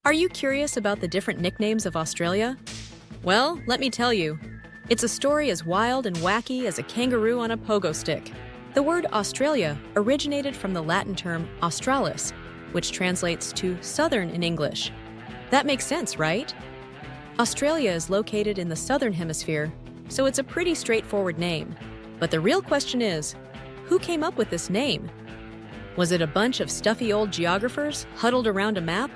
Are you curious about the different nicknames of Australia? Well, let me tell you. It's a story as wild and wacky as a kangaroo on a pogo stick. The word Australia originated from the Latin term australis, which translates to southern in English. That makes sense, right? Australia is located in the southern hemisphere, so it's a pretty straightforward name. But the real question is, who came up with this name? Was it a bunch of stuffy old geographers huddled around a map?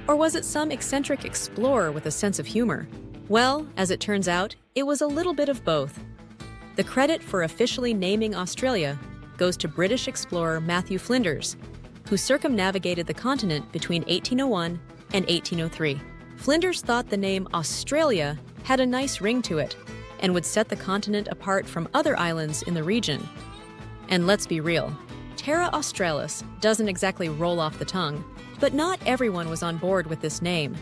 Or was it some eccentric explorer with a sense of humor? Well, as it turns out, it was a little bit of both. The credit for officially naming Australia goes to British explorer Matthew Flinders, who circumnavigated the continent between 1801 and 1803. Flinders thought the name Australia had a nice ring to it and would set the continent apart from other islands in the region. And let's be real, Terra Australis doesn't exactly roll off the tongue, but not everyone was on board with this name.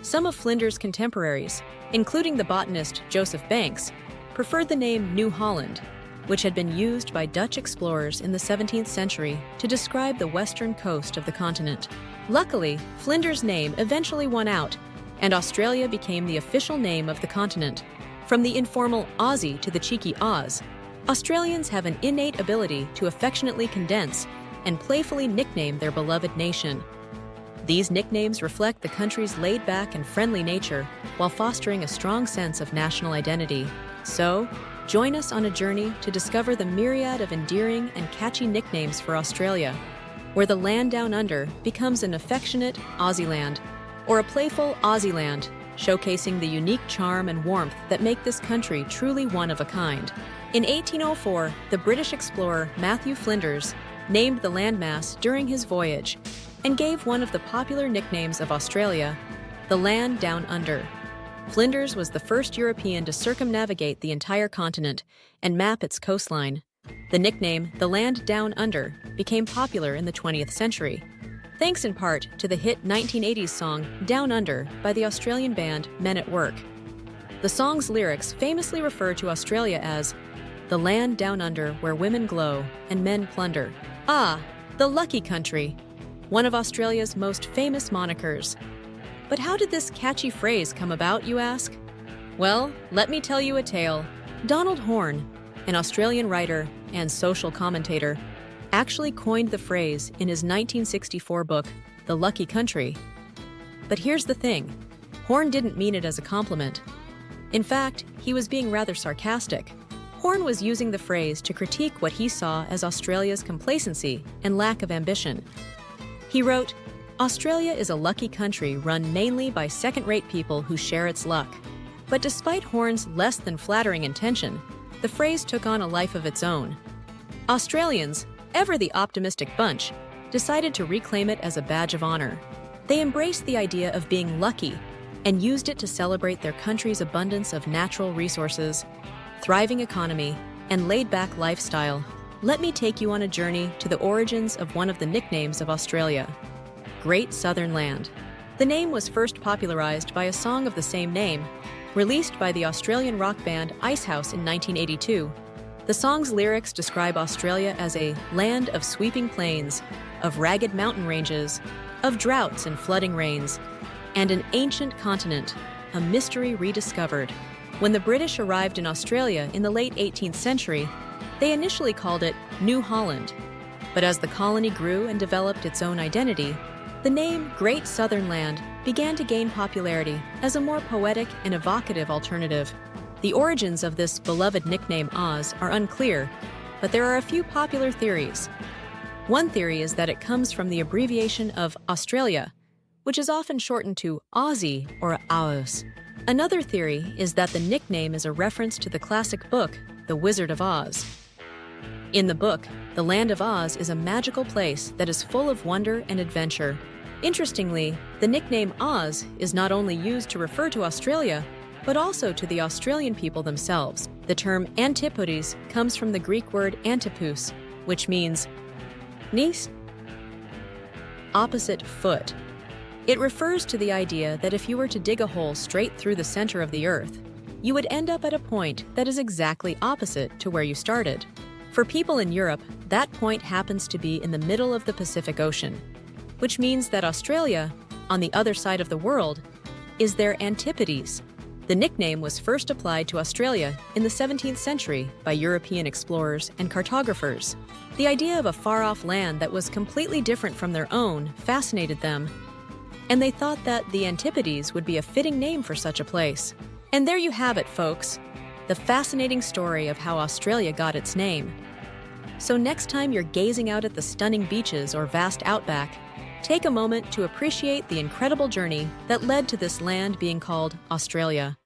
Some of Flinders' contemporaries, including the botanist Joseph Banks, preferred the name New Holland, which had been used by Dutch explorers in the 17th century to describe the western coast of the continent. Luckily, Flinders' name eventually won out, and Australia became the official name of the continent. From the informal Aussie to the cheeky Oz, Australians have an innate ability to affectionately condense and playfully nickname their beloved nation. These nicknames reflect the country's laid-back and friendly nature while fostering a strong sense of national identity. So, join us on a journey to discover the myriad of endearing and catchy nicknames for Australia, where the land down under becomes an affectionate Aussie land, or a playful Aussie land, showcasing the unique charm and warmth that make this country truly one of a kind. In 1804, the British explorer Matthew Flinders named the landmass during his voyage and gave one of the popular nicknames of Australia, the land down under. Flinders was the first European to circumnavigate the entire continent and map its coastline. The nickname, the land down under, became popular in the 20th century, thanks in part to the hit 1980s song Down Under by the Australian band Men at Work. The song's lyrics famously refer to Australia as the land down under where women glow and men plunder. Ah, the lucky country, one of Australia's most famous monikers. But how did this catchy phrase come about, you ask? Well, let me tell you a tale. Donald Horne, an Australian writer and social commentator, actually coined the phrase in his 1964 book, The Lucky Country. But here's the thing, Horne didn't mean it as a compliment. In fact, he was being rather sarcastic. Horne was using the phrase to critique what he saw as Australia's complacency and lack of ambition. He wrote, "Australia is a lucky country run mainly by second-rate people who share its luck." But despite Horne's less than flattering intention, the phrase took on a life of its own. Australians, ever the optimistic bunch, decided to reclaim it as a badge of honor. They embraced the idea of being lucky and used it to celebrate their country's abundance of natural resources, thriving economy, and laid-back lifestyle. Let me take you on a journey to the origins of one of the nicknames of Australia, Great Southern Land. The name was first popularized by a song of the same name, released by the Australian rock band Icehouse in 1982. The song's lyrics describe Australia as a land of sweeping plains, of ragged mountain ranges, of droughts and flooding rains, and an ancient continent, a mystery rediscovered. When the British arrived in Australia in the late 18th century, they initially called it New Holland. But as the colony grew and developed its own identity, the name Great Southern Land began to gain popularity as a more poetic and evocative alternative. The origins of this beloved nickname Oz are unclear, but there are a few popular theories. One theory is that it comes from the abbreviation of Australia, which is often shortened to Aussie or Aus. Another theory is that the nickname is a reference to the classic book, The Wizard of Oz. In the book, the Land of Oz is a magical place that is full of wonder and adventure. Interestingly, the nickname Oz is not only used to refer to Australia, but also to the Australian people themselves. The term antipodes comes from the Greek word antipous, which means knees, opposite foot. It refers to the idea that if you were to dig a hole straight through the center of the earth, you would end up at a point that is exactly opposite to where you started. For people in Europe, that point happens to be in the middle of the Pacific Ocean, which means that Australia on the other side of the world, is their antipodes. The nickname was first applied to Australia in the 17th century by European explorers and cartographers. The idea of a far-off land that was completely different from their own fascinated them, and they thought that the antipodes would be a fitting name for such a place. And there you have it, folks, the fascinating story of how Australia got its name. So next time you're gazing out at the stunning beaches or vast outback, take a moment to appreciate the incredible journey that led to this land being called Australia.